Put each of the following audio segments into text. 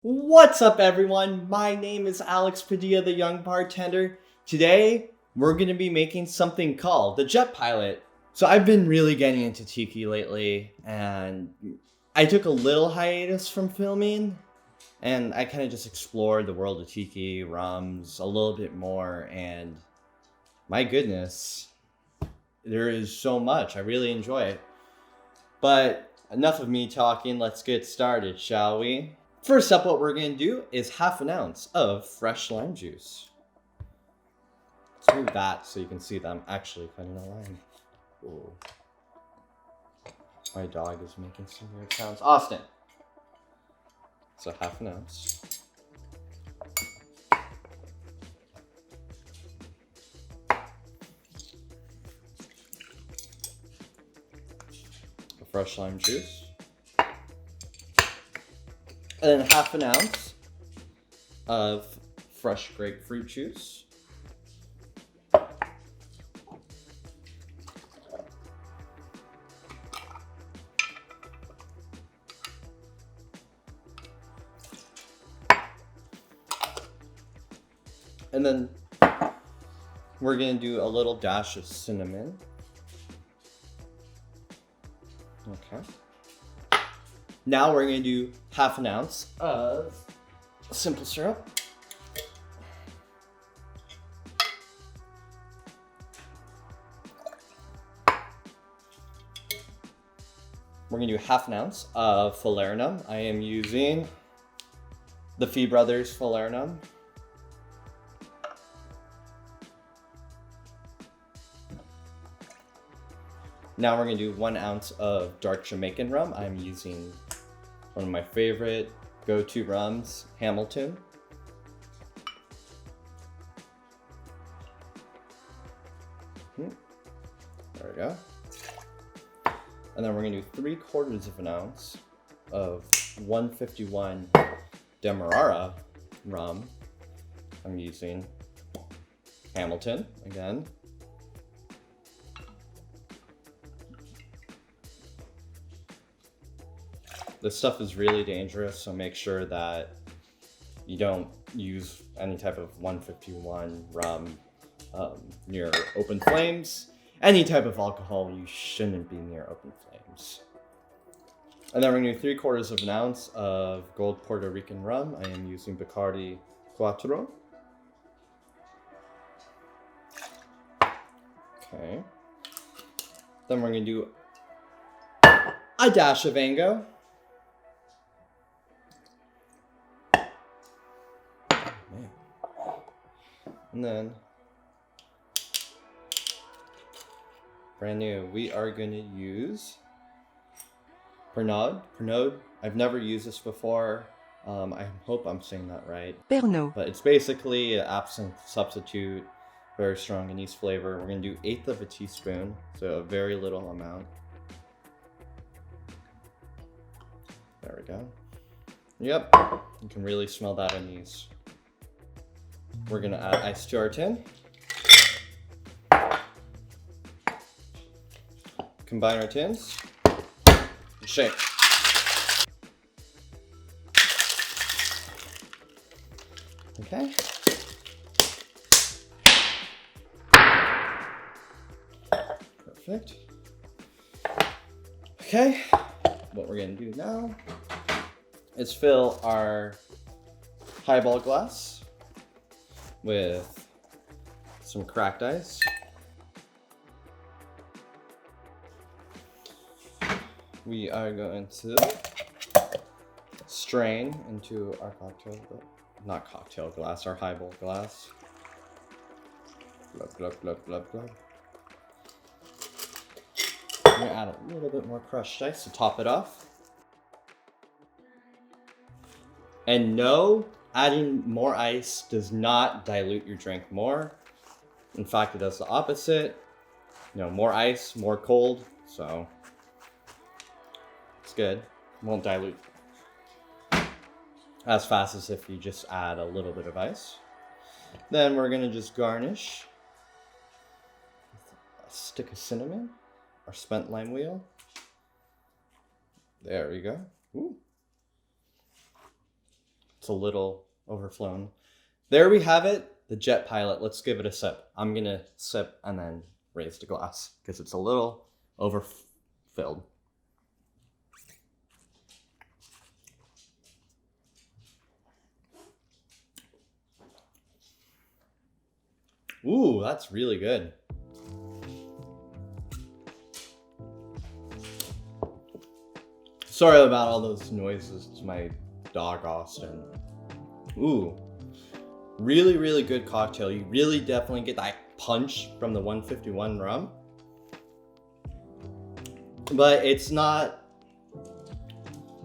What's up, everyone? My name is Alex Padilla, the young bartender. Today, we're going to be making something called the Jet Pilot. So I've been really getting into Tiki lately, and I took a little hiatus from filming, and I kind of just explored the world of Tiki, rums, a little bit more, and my goodness, there is so much. I really enjoy it. But enough of me talking, let's get started, shall we? First up, what we're going to do is half an ounce of fresh lime juice. Let's move that so you can see that I'm actually cutting a lime. Ooh. My dog is making some weird sounds. Austin. So half an ounce. Of fresh lime juice. And then half an ounce of fresh grapefruit juice. And then we're going to do a little dash of cinnamon. Okay. Now we're going to do half an ounce of simple syrup. We're going to do half an ounce of Falernum. I am using the Fee Brothers Falernum. Now we're going to do 1 ounce of Dark Jamaican Rum. I'm using one of my favorite go-to rums, Hamilton. There we go. And then we're going to do 3/4 of an ounce of 151 Demerara Rum. I'm using Hamilton again. This stuff is really dangerous, so make sure that you don't use any type of 151 rum near open flames. Any type of alcohol, you shouldn't be near open flames. And then we're going to do 3/4 of an ounce of gold Puerto Rican rum. I am using Bacardi Quattro. Okay. Then we're going to do a dash of Ango. And then, brand new, we are going to use Pernod. I've never used this before. I hope I'm saying that right. Pernod. But it's basically an absinthe substitute, very strong anise flavor. We're going to do 1/8 of a teaspoon, so a very little amount. There we go. Yep, you can really smell that anise. We're going to add ice to our tin. Combine our tins. Shake. Okay. Perfect. Okay. What we're going to do now is fill our highball glass with some cracked ice. We are going to strain into our cocktail glass, our highball glass. Glug, glug, glug, glug, glug. I'm gonna add a little bit more crushed ice to top it off. And no, adding more ice does not dilute your drink more. In fact, it does the opposite. You know, more ice, more cold, so it's good. Won't dilute as fast as if you just add a little bit of ice. Then we're gonna just garnish with a stick of cinnamon, our spent lime wheel. There we go. Ooh. a little overflown. There we have it, the Jet Pilot. Let's give it a sip. I'm gonna sip and then raise the glass because it's a little overfilled. Ooh, that's really good. Sorry about all those noises. It's my dog, Austin. Ooh, really, really good cocktail. You really definitely get that punch from the 151 rum. But it's not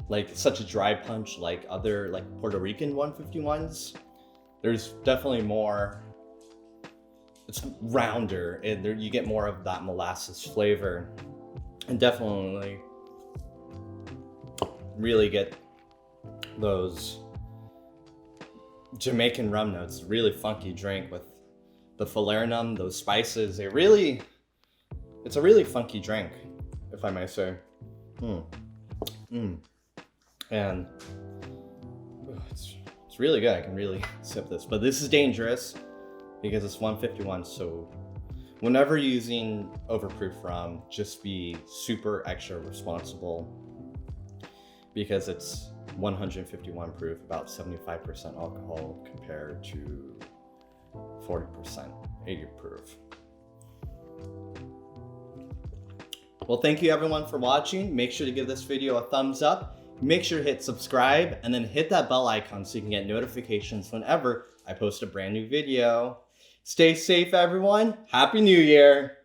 like such a dry punch like other like Puerto Rican 151s. There's definitely more, it's rounder, and there you get more of that molasses flavor, and definitely really get those Jamaican rum notes. Really funky drink with the Falernum, those spices. It's a really funky drink, if I may say. And it's really good. I can really sip this, but this is dangerous because it's 151. So whenever using overproof rum, just be super extra responsible because it's 151 proof, about 75% alcohol compared to 40%, 80 proof. Well, thank you everyone for watching. Make sure to give this video a thumbs up. Make sure to hit subscribe and then hit that bell icon so you can get notifications whenever I post a brand new video. Stay safe, everyone. Happy New Year.